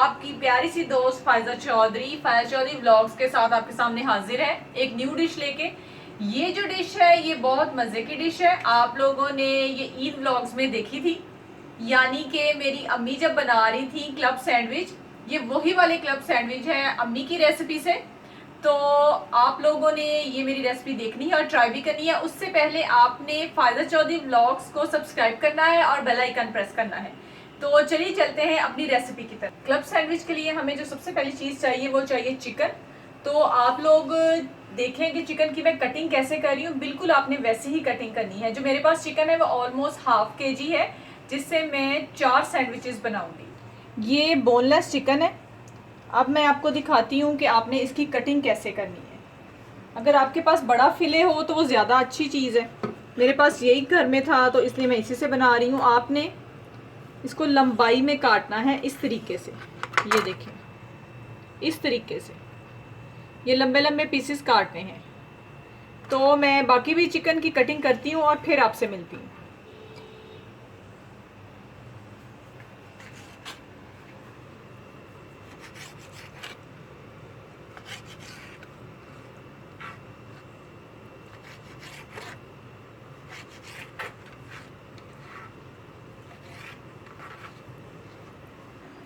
आपकी प्यारी सी दोस्त फायजा चौधरी व्लॉग्स के साथ आपके सामने हाजिर है एक न्यू डिश लेके। ये जो डिश है ये बहुत मजे की डिश है। आप लोगों ने ये ईद व्लॉग्स में देखी थी, यानी कि मेरी अम्मी जब बना रही थी क्लब सैंडविच। ये वही वाले क्लब सैंडविच है अम्मी की रेसिपी से। तो आप लोगों ने ये मेरी रेसिपी देखनी है और ट्राई भी करनी है। उससे पहले आपने फायजा चौधरी व्लॉग्स को सब्सक्राइब करना है और बेल आइकन प्रेस करना है। तो चलिए चलते हैं अपनी रेसिपी की तरफ। क्लब सैंडविच के लिए हमें जो सबसे पहली चीज़ चाहिए वो चाहिए चिकन। तो आप लोग देखें कि चिकन की मैं कटिंग कैसे कर रही हूँ, बिल्कुल आपने वैसे ही कटिंग करनी है। जो मेरे पास चिकन है वो ऑलमोस्ट हाफ kg है, जिससे मैं 4 सैंडविचेस बनाऊंगी। ये बोनलेस चिकन है। अब मैं आपको दिखाती हूँ कि आपने इसकी कटिंग कैसे करनी है। अगर आपके पास बड़ा फिले हो तो वो ज़्यादा अच्छी चीज़ है। मेरे पास यही घर में था तो इसलिए मैं इसी से बना रही हूँ। आपने इसको लंबाई में काटना है इस तरीके से। ये देखें, इस तरीके से ये लंबे लंबे पीसेस काटने हैं। तो मैं बाकी भी चिकन की कटिंग करती हूँ और फिर आपसे मिलती हूँ।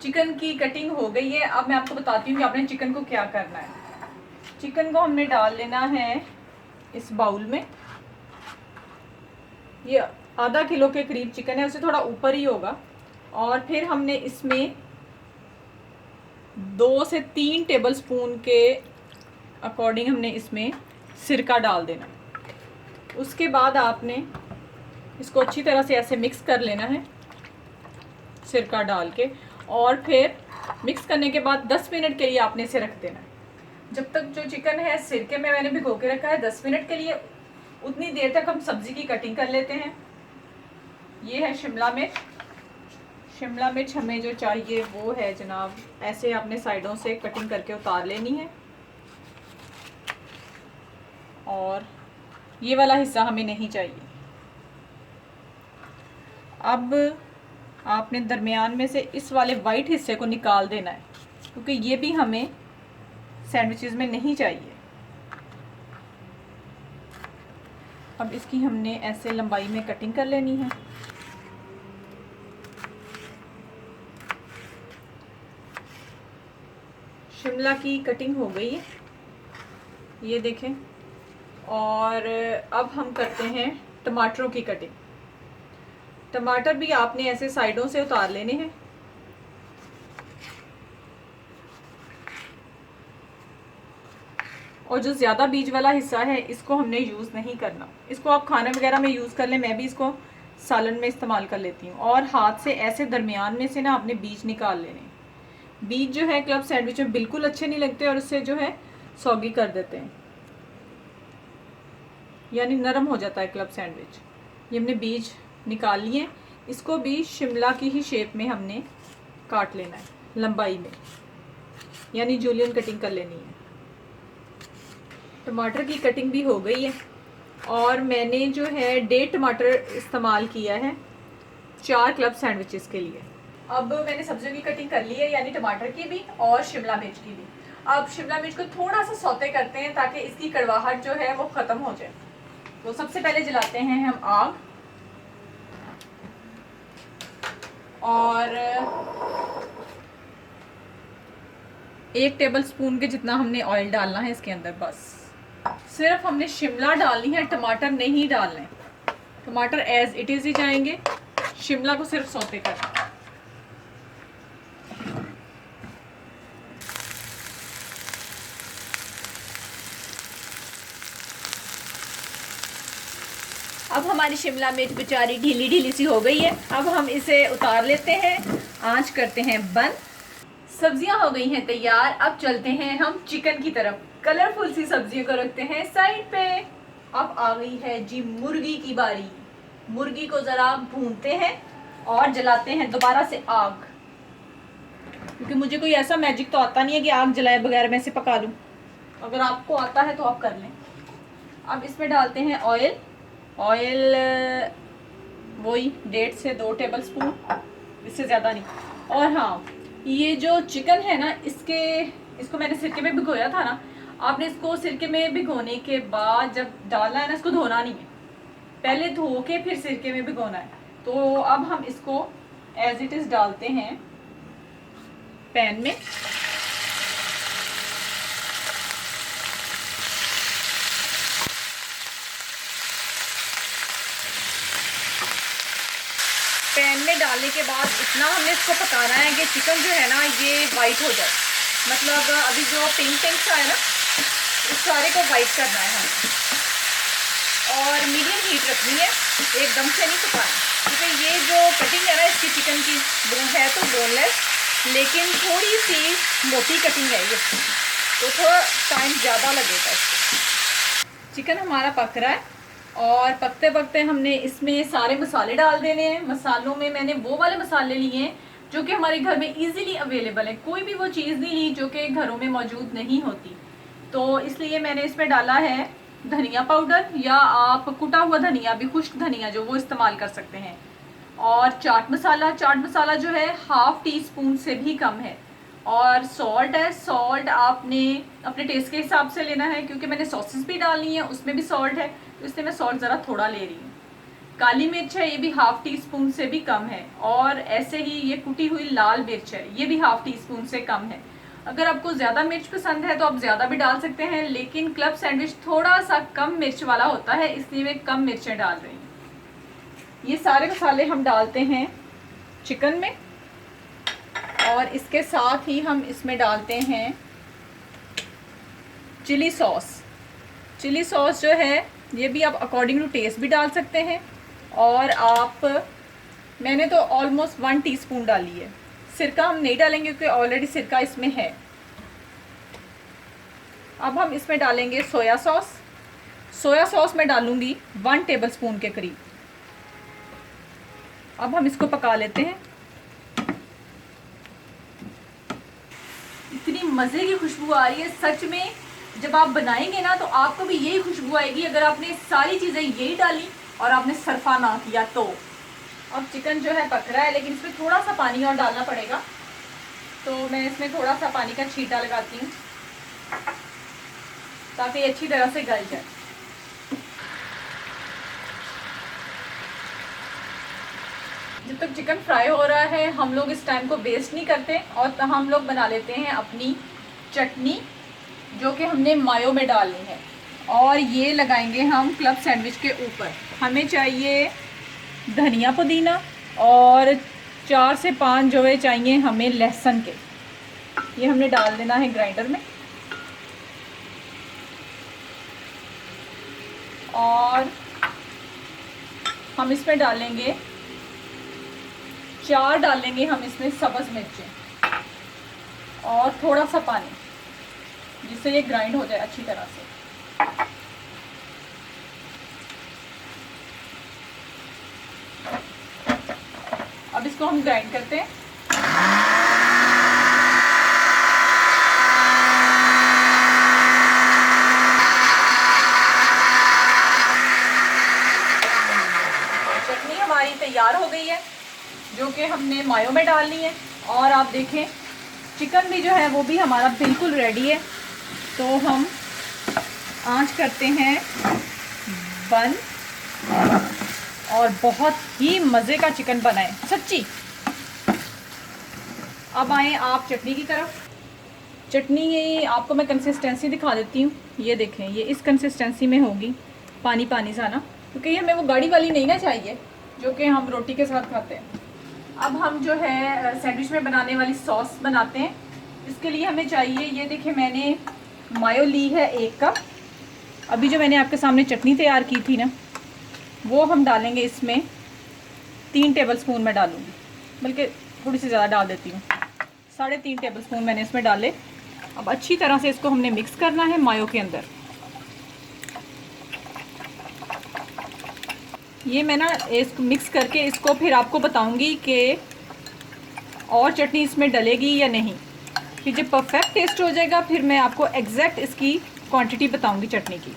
चिकन की कटिंग हो गई है। अब मैं आपको बताती हूँ कि आपने चिकन को क्या करना है। चिकन को हमने डाल लेना है इस बाउल में। ये आधा किलो के करीब चिकन है, उससे थोड़ा ऊपर ही होगा। और फिर हमने इसमें 2 से 3 टेबल स्पून के अकॉर्डिंग हमने इसमें सिरका डाल देना है। उसके बाद आपने इसको अच्छी तरह से ऐसे मिक्स कर लेना है सिरका डाल के। और फिर मिक्स करने के बाद 10 मिनट के लिए आपने इसे रख देना है। जब तक जो चिकन है सिरके में मैंने भिगो के रखा है 10 मिनट के लिए, उतनी देर तक हम सब्जी की कटिंग कर लेते हैं। ये है शिमला मिर्च। शिमला मिर्च हमें जो चाहिए वो है जनाब, ऐसे आपने साइडों से कटिंग करके उतार लेनी है। और ये वाला हिस्सा हमें नहीं चाहिए। अब आपने दरमियान में से इस वाले वाइट हिस्से को निकाल देना है, क्योंकि ये भी हमें सैंडविचेस में नहीं चाहिए। अब इसकी हमने ऐसे लंबाई में कटिंग कर लेनी है। शिमला की कटिंग हो गई है, ये देखें। और अब हम करते हैं टमाटरों की कटिंग। टमाटर भी आपने ऐसे साइडों से उतार लेने हैं। और जो ज़्यादा बीज वाला हिस्सा है इसको हमने यूज़ नहीं करना। इसको आप खाने वगैरह में यूज़ कर लें, मैं भी इसको सालन में इस्तेमाल कर लेती हूँ। और हाथ से ऐसे दरमियान में से ना आपने बीज निकाल लेने। बीज जो है क्लब सैंडविच में बिल्कुल अच्छे नहीं लगते और उससे जो है सौगी कर देते हैं, यानी नरम हो जाता है क्लब सैंडविच। ये हमने बीज निकाल लिए। इसको भी शिमला की ही शेप में हमने काट लेना है, लंबाई में, यानी जूलियन कटिंग कर लेनी है। टमाटर की कटिंग भी हो गई है। और मैंने जो है 1.5 टमाटर इस्तेमाल किया है 4 क्लब सैंडविचेस के लिए। अब मैंने सब्जियों की कटिंग कर ली है, यानी टमाटर की भी और शिमला मिर्च की भी। अब शिमला मिर्च को थोड़ा सा सौते करते हैं ताकि इसकी कड़वाहट जो है वो ख़त्म हो जाए। तो सबसे पहले जलाते हैं हम आग, और 1 टेबल स्पून के जितना हमने ऑयल डालना है इसके अंदर। बस सिर्फ हमने शिमला डालनी है, टमाटर नहीं डालने। टमाटर एज इट इज ही जाएंगे, शिमला को सिर्फ सौते करना। अब हमारी शिमला मिर्च बेचारी ढीली ढीली सी हो गई है। अब हम इसे उतार लेते हैं, आंच करते हैं बंद। सब्जियां हो गई हैं तैयार। अब चलते हैं हम चिकन की तरफ। कलरफुल सी सब्जियों को रखते हैं साइड पे। अब आ गई है जी मुर्गी की बारी। मुर्गी को जरा भूनते हैं और जलाते हैं दोबारा से आग, क्योंकि मुझे कोई ऐसा मैजिक तो आता नहीं है कि आग जलाए बगैर मैं इसे पका लूँ। अगर आपको आता है तो आप कर लें। अब इसमें डालते हैं ऑयल। ऑयल वही 1.5 से 2 टेबल स्पून, इससे ज़्यादा नहीं। और हाँ, ये जो चिकन है ना, इसको मैंने सिरके में भिगोया था ना। आपने इसको सिरके में भिगोने के बाद जब डालना है ना, इसको धोना नहीं है, पहले धो के फिर सिरके में भिगोना है। तो अब हम इसको एज इट इज डालते हैं पैन में। पैन में डालने के बाद इतना हमने इसको पकाना है कि चिकन जो है ना ये वाइट हो जाए, मतलब अभी जो पिंक पिंक सा है ना, इस सारे को वाइट करना है हमें। और मीडियम हीट रखनी है, एकदम से नहीं पकाना, क्योंकि ये जो कटिंग है ना इसकी चिकन की, वो है तो बोनलेस लेकिन थोड़ी सी मोटी कटिंग है ये, तो थोड़ा टाइम ज़्यादा लगेगा इसको। चिकन हमारा पक रहा है और पकते पकते हमने इसमें सारे मसाले डाल देने हैं। मसालों में मैंने वो वाले मसाले लिए हैं जो कि हमारे घर में इजीली अवेलेबल है, कोई भी वो चीज़ नहीं ली जो कि घरों में मौजूद नहीं होती। तो इसलिए मैंने इसमें डाला है धनिया पाउडर, या आप कुटा हुआ धनिया भी, खुश्क धनिया जो, वो इस्तेमाल कर सकते हैं। और चाट मसाला जो है 1/2 टीस्पून से भी कम है। और सॉल्ट है, सॉल्ट आपने अपने टेस्ट के हिसाब से लेना है, क्योंकि मैंने सॉसेस भी डालनी है उसमें भी सॉल्ट है, तो इसलिए मैं सॉल्ट ज़रा थोड़ा ले रही हूँ। काली मिर्च है, ये भी 1/2 टीस्पून से भी कम है। और ऐसे ही ये कुटी हुई लाल मिर्च है, ये भी 1/2 टीस्पून से कम है। अगर आपको ज़्यादा मिर्च पसंद है तो आप ज़्यादा भी डाल सकते हैं, लेकिन क्लब सैंडविच थोड़ा सा कम मिर्च वाला होता है, इसलिए मैं कम मिर्चें डाल रही हूँ। ये सारे मसाले हम डालते हैं चिकन में, और इसके साथ ही हम इसमें डालते हैं चिली सॉस। चिली सॉस जो है ये भी आप अकॉर्डिंग टू टेस्ट भी डाल सकते हैं, और मैंने तो ऑलमोस्ट 1 टीस्पून डाली है। सिरका हम नहीं डालेंगे क्योंकि ऑलरेडी सिरका इसमें है। अब हम इसमें डालेंगे सोया सॉस। सोया सॉस मैं डालूंगी 1 टेबलस्पून के करीब। अब हम इसको पका लेते हैं। इतनी मज़े की खुशबू आ रही है सच में, जब आप बनाएंगे ना तो आपको भी यही खुशबू आएगी, अगर आपने सारी चीज़ें यही डाली और आपने सरफा ना किया तो। अब चिकन जो है पक रहा है, लेकिन इसमें थोड़ा सा पानी और डालना पड़ेगा, तो मैं इसमें थोड़ा सा पानी का छींटा लगाती हूँ ताकि अच्छी तरह से गल जाए। जब तक चिकन फ्राई हो रहा है हम लोग इस टाइम को वेस्ट नहीं करते, और हम लोग बना लेते हैं अपनी चटनी, जो कि हमने मायो में डालनी है। और ये लगाएंगे हम क्लब सैंडविच के ऊपर। हमें चाहिए धनिया पुदीना, और 4 से 5 जो है चाहिए हमें लहसुन के, ये हमने डाल देना है ग्राइंडर में। और हम इसमें डालेंगे 4 डालेंगे हम इसमें सब्ज़ मिर्चें, और थोड़ा सा पानी, जिससे ये ग्राइंड हो जाए अच्छी तरह से। अब इसको हम ग्राइंड करते हैं। चटनी हमारी तैयार हो गई है, जो कि हमने मायो में डालनी है। और आप देखें चिकन भी जो है वो भी हमारा बिल्कुल रेडी है। तो हम आंच करते हैं बंद, और बहुत ही मज़े का चिकन बना है सच्ची। अब आए आप चटनी की तरफ। चटनी आपको मैं कंसिस्टेंसी दिखा देती हूँ। ये देखें, ये इस कंसिस्टेंसी में होगी, पानी पानी सा ना, क्योंकि हमें वो गाढ़ी वाली नहीं ना चाहिए जो कि हम रोटी के साथ खाते हैं। अब हम जो है सैंडविच में बनाने वाली सॉस बनाते हैं। इसके लिए हमें चाहिए, ये देखिए मैंने मायो ली है 1 कप। अभी जो मैंने आपके सामने चटनी तैयार की थी ना, वो हम डालेंगे इसमें। 3 टेबलस्पून मैं डालूँगी, बल्कि थोड़ी सी ज़्यादा डाल देती हूँ। 3.5 टेबलस्पून मैंने इसमें डाले। अब अच्छी तरह से इसको हमने मिक्स करना है मायो के अंदर। ये मैं ना इसको मिक्स करके इसको फिर आपको बताऊंगी कि और चटनी इसमें डलेगी या नहीं। फिर जब परफेक्ट टेस्ट हो जाएगा फिर मैं आपको एग्जैक्ट इसकी क्वांटिटी बताऊंगी चटनी की।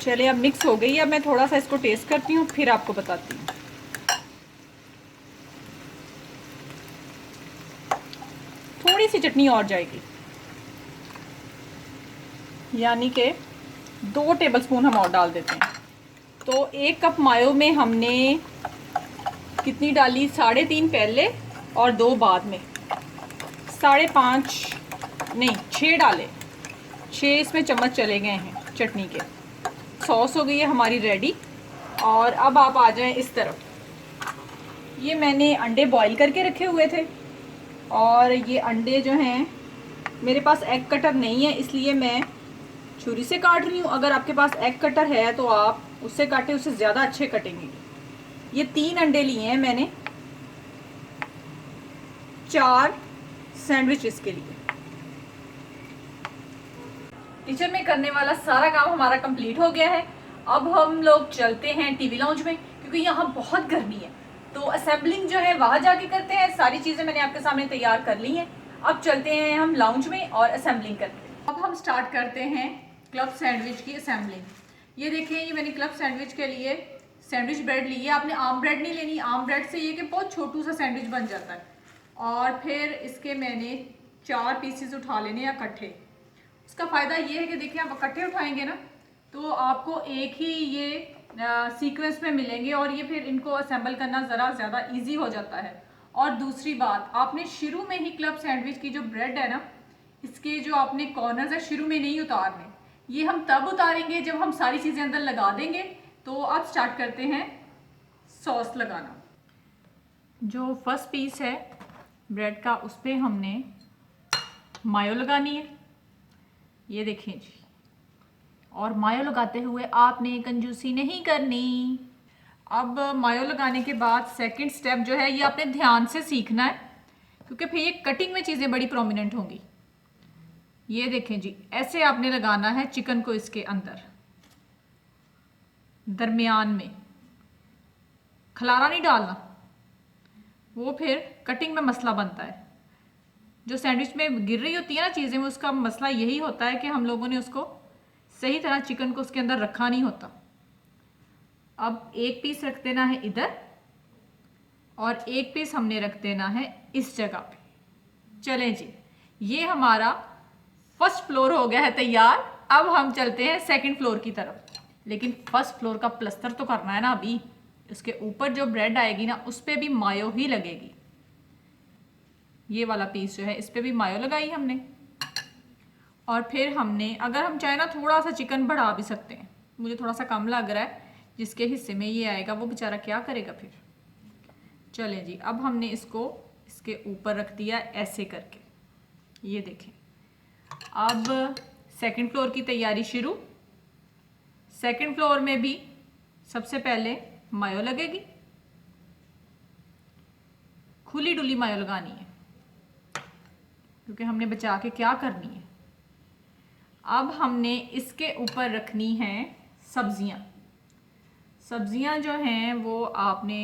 चलिए अब मिक्स हो गई है, अब मैं थोड़ा सा इसको टेस्ट करती हूँ फिर आपको बताती हूँ। थोड़ी सी चटनी और जाएगी, यानी कि 2 टेबलस्पून हम और डाल देते हैं। तो 1 कप मायो में हमने कितनी डाली, 3.5 पहले और 2 बाद में, 5.5 नहीं 6 डाले, 6 इसमें चम्मच चले गए हैं चटनी के। सॉस हो गई है हमारी रेडी। और अब आप आ जाएं इस तरफ। ये मैंने अंडे बॉईल करके रखे हुए थे, और ये अंडे जो हैं, मेरे पास एग कटर नहीं है इसलिए मैं छुरी से काट रही हूँ। अगर आपके पास एग कटर है तो आप उससे काटें, उससे ज़्यादा अच्छे कटेंगे। ये 3 अंडे लिए हैं मैंने 4 सैंडविचेस के लिए। किचन में करने वाला सारा काम हमारा कंप्लीट हो गया है। अब हम लोग चलते हैं टीवी लाउंज में, क्योंकि यहाँ बहुत गर्मी है। तो असेंबलिंग जो है वहाँ जाके करते हैं। सारी चीज़ें मैंने आपके सामने तैयार कर ली हैं। अब चलते हैं हम लाउंज में और असेंबलिंग करते हैं। अब हम स्टार्ट करते हैं क्लब सैंडविच की असेंबलिंग। ये देखिए, ये मैंने क्लब सैंडविच के लिए सैंडविच ब्रेड ली है। आपने आम ब्रेड नहीं लेनी, आम ब्रेड से ये कि बहुत छोटू सा सैंडविच बन जाता है। और फिर इसके मैंने 4 पीसेस उठा लेने या इकट्ठे। इसका फ़ायदा ये है कि देखिए, आप इकट्ठे उठाएंगे ना तो आपको एक ही ये सीक्वेंस में मिलेंगे, और ये फिर इनको असेंबल करना ज़रा ज़्यादा इजी हो जाता है। और दूसरी बात, आपने शुरू में ही क्लब सैंडविच की जो ब्रेड है ना, इसके जो आपने कॉर्नर्स है शुरू में नहीं उतारने। ये हम तब उतारेंगे जब हम सारी चीज़ें अंदर लगा देंगे। तो अब स्टार्ट करते हैं सॉस लगाना। जो फर्स्ट पीस है ब्रेड का, उस पर हमने मायो लगानी है। ये देखें जी, और मायो लगाते हुए आपने कंजूसी नहीं करनी। अब मायो लगाने के बाद सेकंड स्टेप जो है, ये आपने ध्यान से सीखना है, क्योंकि फिर ये कटिंग में चीज़ें बड़ी प्रोमिनेंट होंगी। ये देखें जी, ऐसे आपने लगाना है चिकन को इसके अंदर, दरमियान में। खलारा नहीं डालना, वो फिर कटिंग में मसला बनता है। जो सैंडविच में गिर रही होती है ना चीज़ें में, उसका मसला यही होता है कि हम लोगों ने उसको सही तरह चिकन को उसके अंदर रखा नहीं होता। अब 1 पीस रख देना है इधर, और 1 पीस हमने रख देना है इस जगह पे। चलें जी, ये हमारा फर्स्ट फ्लोर हो गया है तैयार। अब हम चलते हैं सेकंड फ्लोर की तरफ। लेकिन फर्स्ट फ्लोर का प्लस्तर तो करना है ना अभी। उसके ऊपर जो ब्रेड आएगी ना, उस पर भी मायो ही लगेगी। ये वाला पीस जो है, इस पर भी मायो लगाई हमने। और फिर हमने, अगर हम चाहे ना, थोड़ा सा चिकन बढ़ा भी सकते हैं। मुझे थोड़ा सा कम लग रहा है, जिसके हिस्से में ये आएगा वो बेचारा क्या करेगा फिर। चलें जी, अब हमने इसको इसके ऊपर रख दिया ऐसे करके। ये देखें, अब सेकंड फ्लोर की तैयारी शुरू। सेकंड फ्लोर में भी सबसे पहले मायो लगेगी, खुली डुली मायो लगानी है, क्योंकि हमने बचा के क्या करनी है। अब हमने इसके ऊपर रखनी है सब्जियां। सब्जियां जो हैं वो आपने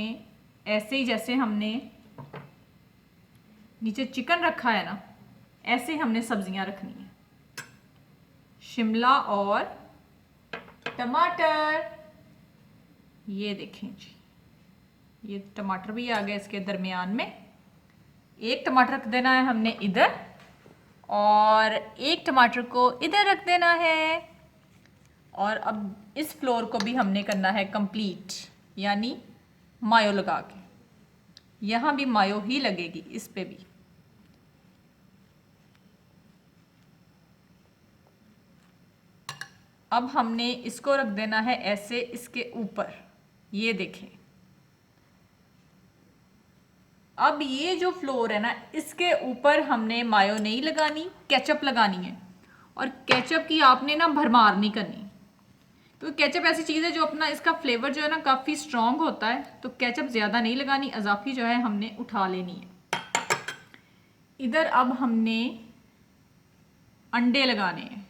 ऐसे ही, जैसे हमने नीचे चिकन रखा है ना, ऐसे ही हमने सब्जियां रखनी है। शिमला और टमाटर, ये देखें जी, ये टमाटर भी आ गया इसके दरमियान में। 1 टमाटर रख देना है हमने इधर, और 1 टमाटर को इधर रख देना है। और अब इस फ्लोर को भी हमने करना है कंप्लीट, यानी मायो लगा के। यहाँ भी मायो ही लगेगी, इस पे भी। अब हमने इसको रख देना है ऐसे इसके ऊपर। ये देखें, अब ये जो फ्लोर है ना, इसके ऊपर हमने मायो नहीं लगानी, केचप लगानी है। और केचप की आपने ना भरमार नहीं करनी, तो केचप ऐसी चीज़ है जो अपना, इसका फ्लेवर जो है ना काफ़ी स्ट्रॉन्ग होता है। तो केचप ज़्यादा नहीं लगानी, अजाफी जो है हमने उठा लेनी है। इधर अब हमने अंडे लगाने हैं,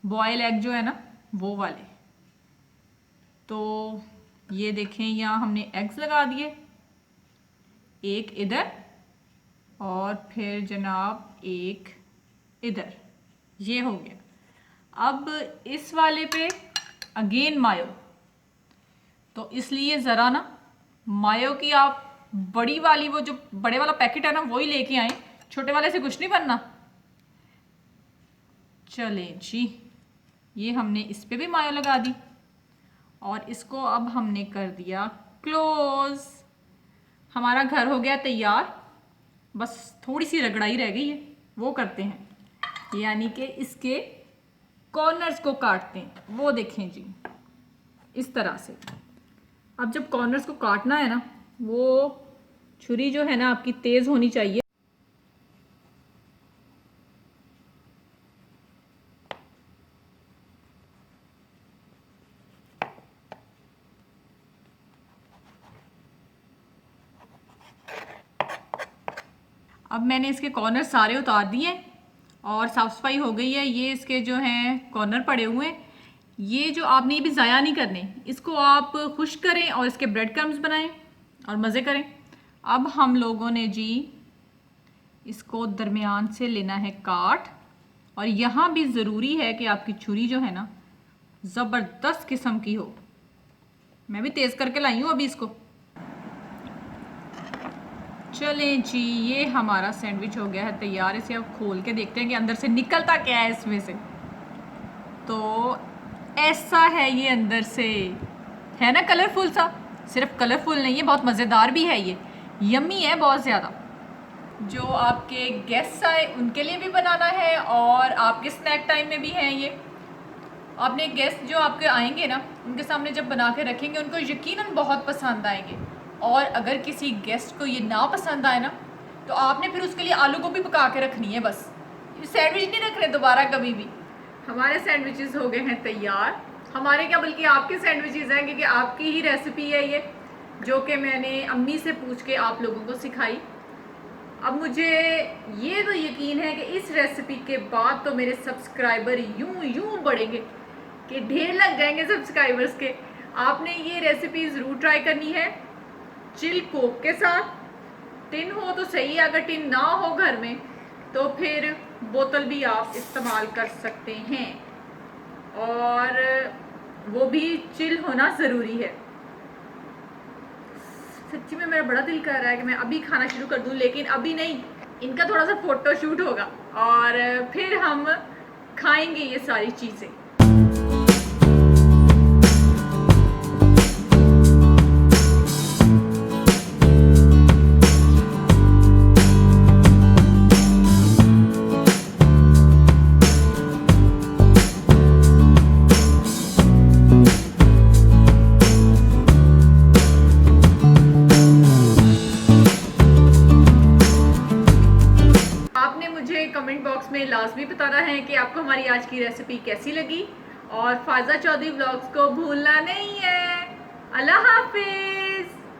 बॉयल एग जो है ना वो वाले। तो ये देखें, यहाँ हमने एग्स लगा दिए, 1 इधर और फिर जनाब 1 इधर। ये हो गया। अब इस वाले पे अगेन मायो, तो इसलिए ज़रा ना मायो की आप बड़ी वाली, वो जो बड़े वाला पैकेट है ना, वही लेके आए। छोटे वाले से कुछ नहीं बनना। चले जी, ये हमने इस पे भी मायो लगा दी और इसको अब हमने कर दिया क्लोज। हमारा घर हो गया तैयार, बस थोड़ी सी रगड़ाई रह गई है, वो करते हैं, यानी कि इसके कॉर्नर्स को काटते हैं। वो देखें जी, इस तरह से। अब जब कॉर्नर्स को काटना है ना, वो छुरी जो है ना आपकी तेज होनी चाहिए। अब मैंने इसके कॉर्नर सारे उतार दिए और साफ सफाई हो गई है। ये इसके जो हैं कॉर्नर पड़े हुए हैं, ये जो आपने ये भी ज़ाया नहीं करने, इसको आप खुश करें और इसके ब्रेड क्रम्स बनाएं और मज़े करें। अब हम लोगों ने जी इसको दरमियान से लेना है काट, और यहाँ भी ज़रूरी है कि आपकी छुरी जो है ना ज़बरदस्त किस्म की हो। मैं भी तेज़ करके लाई हूँ अभी इसको। चलें जी, ये हमारा सैंडविच हो गया है तैयार। इसे अब खोल के देखते हैं कि अंदर से निकलता क्या है इसमें से। तो ऐसा है ये अंदर से, है ना कलरफुल सा। सिर्फ कलरफुल नहीं है, बहुत मज़ेदार भी है ये, यम्मी है बहुत ज़्यादा। जो आपके गेस्ट आए उनके लिए भी बनाना है और आपके स्नैक टाइम में भी है ये। आपने गेस्ट जो आपके आएंगे ना, उनके सामने जब बना के रखेंगे उनको यकीनन बहुत पसंद आएंगे। और अगर किसी गेस्ट को ये ना पसंद आए ना, तो आपने फिर उसके लिए आलू गोभी पका के रखनी है, बस सैंडविच नहीं रखने दोबारा कभी भी। हमारे सैंडविचेस हो गए हैं तैयार। हमारे क्या बल्कि आपके सैंडविचेस हैं, क्योंकि आपकी ही रेसिपी है ये, जो कि मैंने अम्मी से पूछ के आप लोगों को सिखाई। अब मुझे ये तो यकीन है कि इस रेसिपी के बाद तो मेरे सब्सक्राइबर यूं बढ़ेंगे कि ढेर लग जाएंगे सब्सक्राइबर्स के। आपने ये रेसिपी ज़रूर ट्राई करनी है चिल कोक के साथ। टिन हो तो सही, अगर टिन ना हो घर में तो फिर बोतल भी आप इस्तेमाल कर सकते हैं, और वो भी चिल होना ज़रूरी है। सच्ची में मेरा बड़ा दिल कर रहा है कि मैं अभी खाना शुरू कर दूं, लेकिन अभी नहीं, इनका थोड़ा सा फोटो शूट होगा और फिर हम खाएंगे ये सारी चीज़ें। कमेंट बॉक्स में लाजमी बताना है कि आपको हमारी आज की रेसिपी कैसी लगी, और फायजा चौधरी व्लॉग्स को भूलना नहीं है। अल्लाह हाफिज।